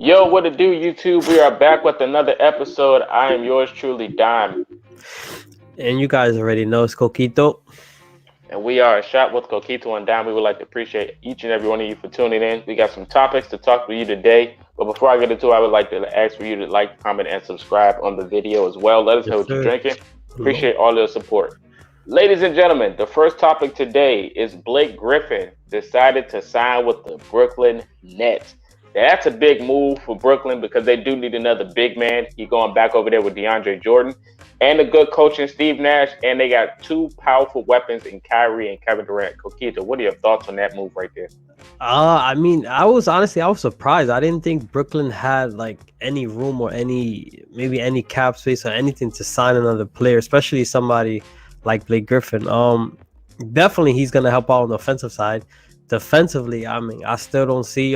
Yo, what it do, YouTube? We are back with another episode. I am yours truly, Dime, And you guys already know it's Coquito. and we are a shot with Coquito and Dime. We would like to appreciate each and every one of you for tuning in. We got some topics to talk with you today, but before I get into it, I would like to ask for you to like, comment, and subscribe on the video as well. Let us know Yes, what you're sir. drinking. Hello. Appreciate all your support. Ladies and gentlemen, the first topic today is Blake Griffin decided to sign with the Brooklyn Nets. Now, that's a big move for Brooklyn because they do need another big man. He going back over there with DeAndre Jordan and a good coach in Steve Nash, and they got two powerful weapons in Kyrie and Kevin Durant. Coquito, what are your thoughts on that move right there? I was surprised. I didn't think Brooklyn had like any room or any cap space or anything to sign another player, especially somebody like Blake Griffin. Definitely he's gonna help out on the offensive side. Defensively, I still don't see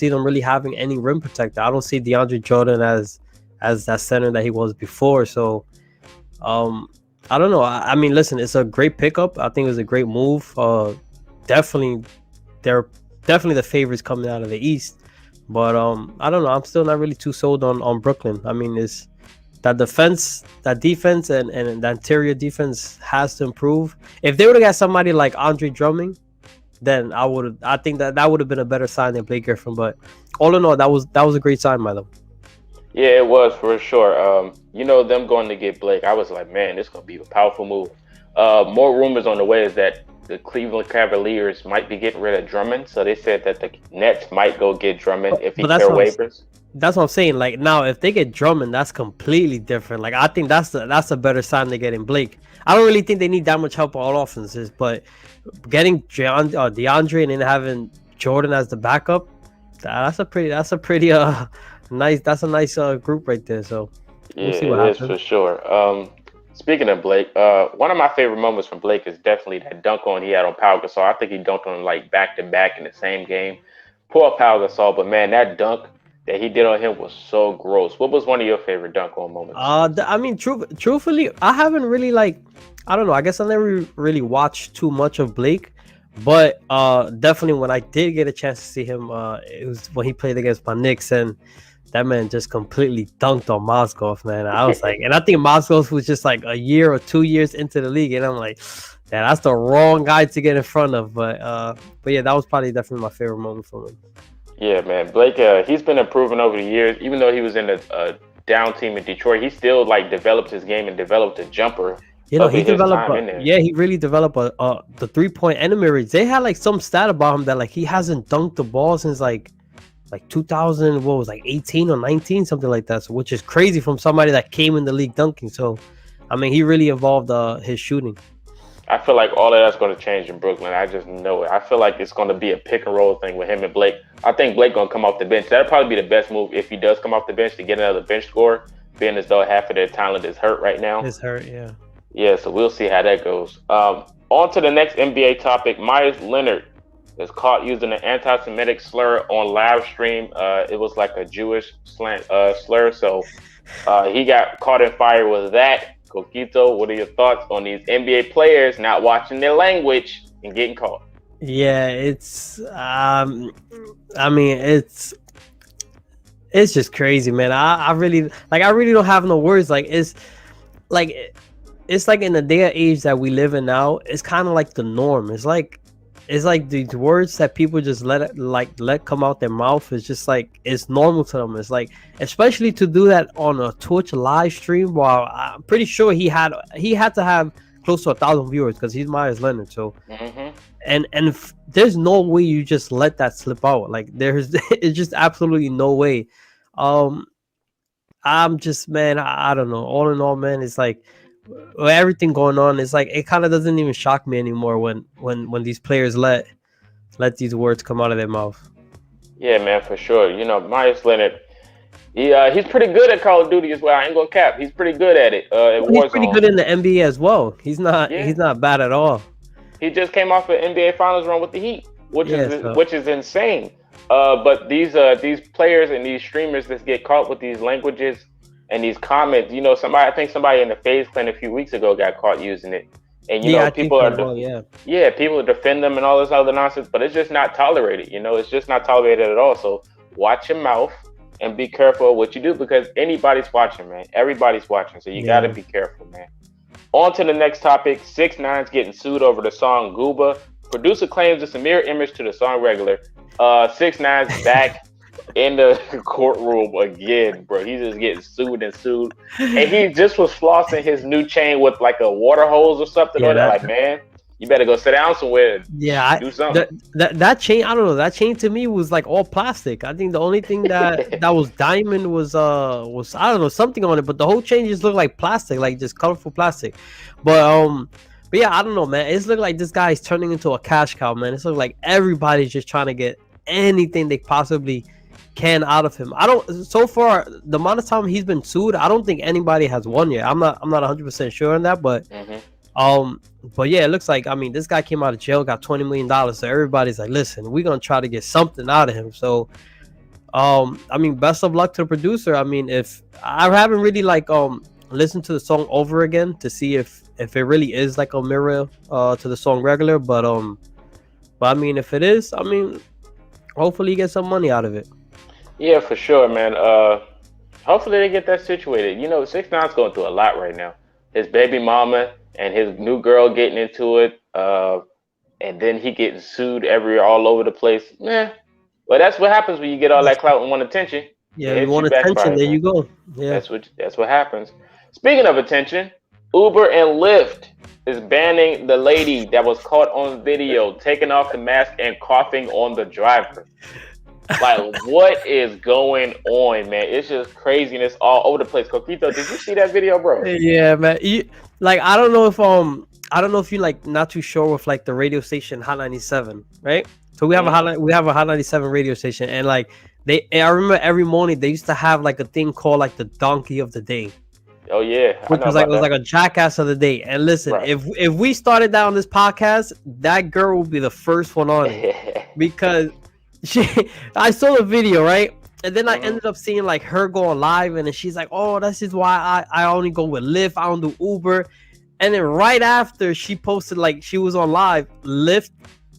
them really having any rim protector. I don't see DeAndre Jordan as that center that he was before. So um, I don't know. I mean, listen, it's a great pickup. I think it was a great move. Definitely, they're definitely the favorites coming out of the East. But I don't know. I'm still not really too sold on Brooklyn. I mean, it's that defense, and the interior defense has to improve. If they would have got somebody like Andre Drummond, then I think that would have been a better sign than Blake Griffin. But all in all, that was a great sign by them. Yeah, it was for sure. Them going to get Blake, I was like, man, this is gonna be a powerful move. More rumors on the way is that the Cleveland Cavaliers might be getting rid of Drummond, so they said that the Nets might go get Drummond if he But clear waivers. that's what I'm saying. Like now, if they get Drummond, that's completely different. Like I think that's a better sign than getting Blake. I don't really think they need that much help on all offenses, but getting DeAndre and then having Jordan as the backup, that's a pretty nice group right there. So Yeah, we'll see it what is happens. for sure. Speaking of Blake, one of my favorite moments from Blake is definitely that dunk on he had on Pau Gasol. I think he dunked on him like back to back in the same game. Poor Pau Gasol, but man, that dunk that he did on him was so gross. What was one of your favorite dunk on moments? I mean, truthfully, I haven't really like, I don't know. I guess I never really watched too much of Blake, but definitely when I did get a chance to see him, it was when he played against my Knicks, and that man just completely dunked on Mozgov, man. I was like, and I think Mozgov was just like a year or 2 years into the league, and I'm like, yeah, that's the wrong guy to get in front of. But yeah, that was probably definitely my favorite moment from him. Yeah, man, Blake. He's been improving over the years. Even though he was in a down team in Detroit, he still like developed his game and developed a jumper over He his developed, time in there. he really developed the 3 point enemy rates. They had like some stat about him that like he hasn't dunked the ball since like 2000, what was like 18 or 19, something like that. So which is crazy from somebody that came in the league dunking. So I mean, he really evolved his shooting. I feel like all of that's going to change in Brooklyn. I just know it. I feel like it's going to be a pick and roll thing with him and Blake. I think Blake going to come off the bench. That'll probably be the best move if he does come off the bench to get another bench score, being as though half of their talent is hurt right now. It's hurt, yeah. Yeah, so we'll see how that goes. On to the next NBA topic. Myers Leonard is caught using an anti-Semitic slur on live stream. It was like a Jewish slur, so he got caught in fire with that. Coquito, what are your thoughts on these NBA players not watching their language and getting caught? Yeah, it's I mean, it's just crazy, man. I really don't have no words. Like it's like in the day and age that we live in now, it's kind of like the norm. It's like these words that people just let come out their mouth. It's just like it's normal to them. It's like, especially to do that on a Twitch live stream. While I'm pretty sure he had to have close to 1,000 viewers because he's Myers Leonard. So Mm-hmm. and there's no way you just let that slip out. Like there's it's just absolutely no way. Um, I'm just, man, I don't know. All in all, man, it's like with everything going on, it's like it kind of doesn't even shock me anymore when these players let these words come out of their mouth. Yeah, man, for sure. Myers Leonard, he's pretty good at Call of Duty as well. I ain't gonna cap. He's pretty good at it. At He's pretty Warzone. good in the NBA as well. He's not Yeah, he's not bad at all. he just came off an NBA Finals run with the Heat, which Yeah, is so which is insane. But these players and these streamers that get caught with these languages and these comments, I think somebody in the FaZe Clan a few weeks ago got caught using it, and yeah, I think people so are as well. Yeah. yeah, people defend them and all this other nonsense, but it's just not tolerated. It's just not tolerated at all. So watch your mouth and be careful of what you do because anybody's watching, man. Everybody's watching, so you got to be careful, man. On to the next topic. 6ix9ine's getting sued over the song Gooba. Producer claims it's a mirror image to the song Regular. 6ix9ine's back in the courtroom again, bro. He's just getting sued and sued. And he just was flossing his new chain with like a water hose or something. Yeah, like, man, you better go sit down somewhere. Yeah, do something. That chain, I don't know. That chain to me was like all plastic. I think the only thing that was diamond was I don't know, something on it, but the whole chain just looked like plastic, like just colorful plastic. But yeah, I don't know, man. It's looked like this guy is turning into a cash cow, man. It's looked like everybody's just trying to get anything they possibly can out of him. So far, the amount of time he's been sued, I don't think anybody has won yet. I'm not 100% sure on that, but but yeah, it looks like, I mean, this guy came out of jail, got $20 million, so everybody's like, listen, we're gonna try to get something out of him. So I mean, best of luck to the producer. I mean, if I haven't really like listened to the song over again to see if it really is like a mirror to the song Regular, but I mean, if it is, I mean, hopefully he gets some money out of it. Yeah, for sure, man. Hopefully they get that situated. You know, 6ix9ine's going through a lot right now. His baby mama and his new girl getting into it, and then he getting sued all over the place. Yeah, but that's what happens when you get all that clout and want attention. Yeah, you want attention. There you go. Yeah, that's what happens. Speaking of attention, Uber and Lyft is banning the lady that was caught on video taking off the mask and coughing on the driver. Like, what is going on, man? It's just craziness all over the place. Coquito, did you see that video, bro? Yeah, man. I don't know if you like not too sure with like the radio station Hot 97, right? So we have a Hot 97 radio station, and like I remember every morning they used to have like a thing called like the donkey of the day. Oh yeah, which was like a jackass of the day. And listen, right. if we started that on this podcast, that girl will be the first one on it because I saw the video, right? And then I ended up seeing like her going live, and then she's like, "Oh, this is why I only go with Lyft. I don't do Uber." And then right after she posted, like she was on live, Lyft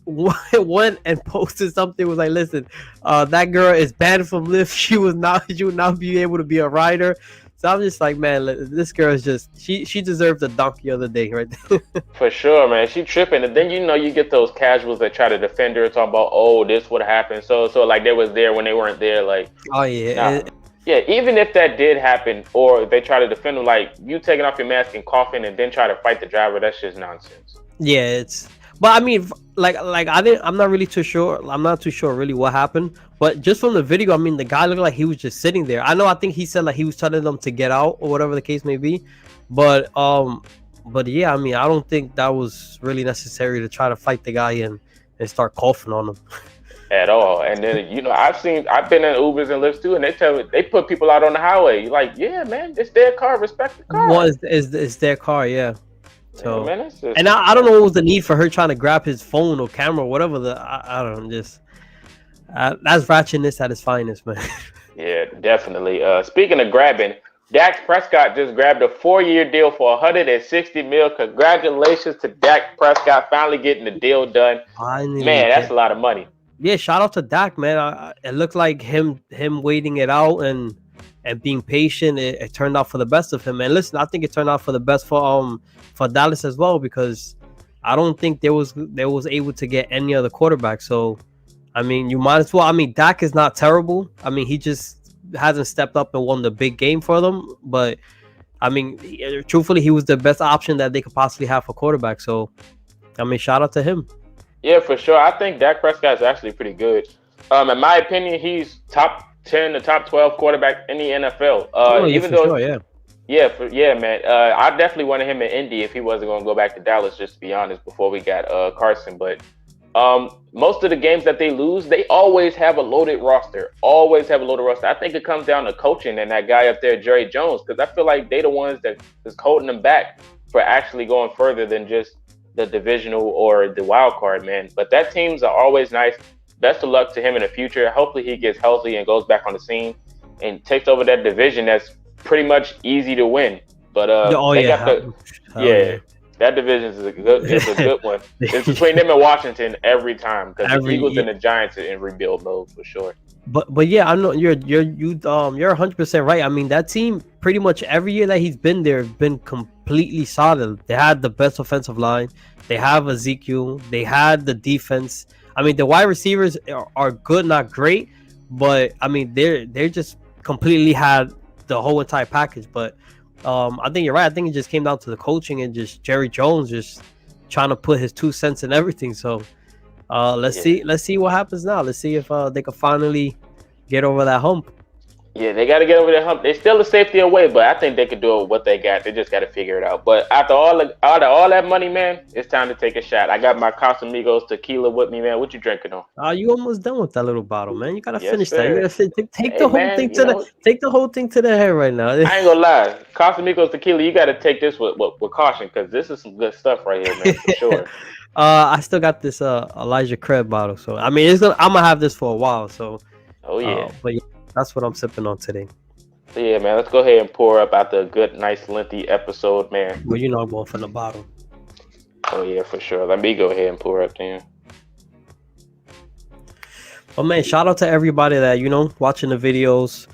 went and posted something. It was like, "Listen, that girl is banned from Lyft. She would not be able to be a rider." So I'm just like, man, this girl is just she deserves the donkey of the day right there. For sure, man. She tripping, and then you get those casuals that try to defend her, talking about, oh, this would happen. So like they was there when they weren't there. Like, oh yeah, yeah. Even if that did happen, or they try to defend them, like you taking off your mask and coughing, and then try to fight the driver, that's just nonsense. Yeah, but I mean, I'm not really too sure. I'm not too sure really what happened. But just from the video, I mean, the guy looked like he was just sitting there. I think he said like he was telling them to get out or whatever the case may be. But yeah, I mean, I don't think that was really necessary to try to fight the guy and start coughing on him. At all. And then I've been in Ubers and Lyfts too, and they put people out on the highway. You're like, yeah, man, it's their car. Respect the car. Well, it's their car, yeah. So, yeah, man, and I don't know what was the need for her trying to grab his phone or camera or whatever. I don't know, just that's ratchetness at its finest, man. Yeah, definitely. Speaking of grabbing, Dak Prescott just grabbed a 4-year deal for $160 million. Congratulations to Dak Prescott finally getting the deal done. Man, that's a lot of money. Yeah, shout out to Dak, man. It looked like him waiting it out and being patient. It turned out for the best of him. And listen, I think it turned out for the best for Dallas as well, because I don't think they was able to get any other quarterback. So I mean, you might as well. I mean, Dak is not terrible. I mean, he just hasn't stepped up and won the big game for them. But I mean, truthfully, he was the best option that they could possibly have for quarterback. So I mean, shout out to him. Yeah, for sure. I think Dak Prescott is actually pretty good. In my opinion, he's top 10 to top 12 quarterback in the NFL. Man. I definitely wanted him in Indy if he wasn't going to go back to Dallas, just to be honest, before we got Carson. But most of the games that they lose, they always have a loaded roster. I think it comes down to coaching and that guy up there, Jerry Jones, because I feel like they the ones that is holding them back for actually going further than just the divisional or the wild card, man. But that teams are always nice. Best of luck to him in the future. Hopefully he gets healthy and goes back on the scene and takes over that division that's pretty much easy to win. But That division is a good one. It's between them and Washington every time because the Eagles and the Giants are in rebuild mode for sure. But yeah, I know you're 100% right. I mean, that team pretty much every year that he's been there has been completely solid. They had the best offensive line. They have Ezekiel. They had the defense. I mean, the wide receivers are good, not great, but I mean they're just completely had the whole entire package. But I think you're right. I think it just came down to the coaching and just Jerry Jones just trying to put his 2 cents in everything. So let's see what happens now. Let's see if they can finally get over that hump. Yeah, they got to get over that hump. They still a safety away, but I think they could do what they got. They just got to figure it out. But after all that money, man, it's time to take a shot. I got my Casamigos tequila with me, man. What you drinking on? You almost done with that little bottle, man. You gotta finish sir. that. You gotta take the whole thing take the whole thing to the head right now. I ain't gonna lie, Casamigos tequila. You got to take this with caution because this is some good stuff right here, man, for sure. I still got this Elijah Craig bottle, so I mean I'm gonna have this for a while. So oh yeah, but yeah, that's what I'm sipping on today. So yeah, man, let's go ahead and pour up after a good, nice, lengthy episode, man. Well, you know I'm going from the bottom. Oh yeah, for sure. Let me go ahead and pour up then. Well, man, shout out to everybody that watching the videos.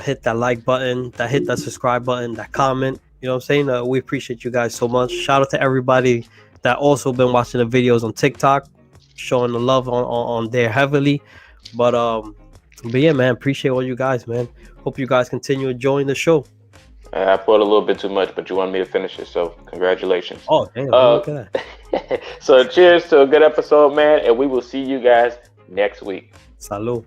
Hit that like button, hit that subscribe button, that comment. You know what I'm saying? We appreciate you guys so much. Shout out to everybody that also been watching the videos on TikTok, showing the love on there heavily. But yeah, man, appreciate all you guys, man. Hope you guys continue enjoying the show. I poured a little bit too much, but you wanted me to finish it, so congratulations. Oh, damn, look at that. So cheers to a good episode, man, and we will see you guys next week. Salud.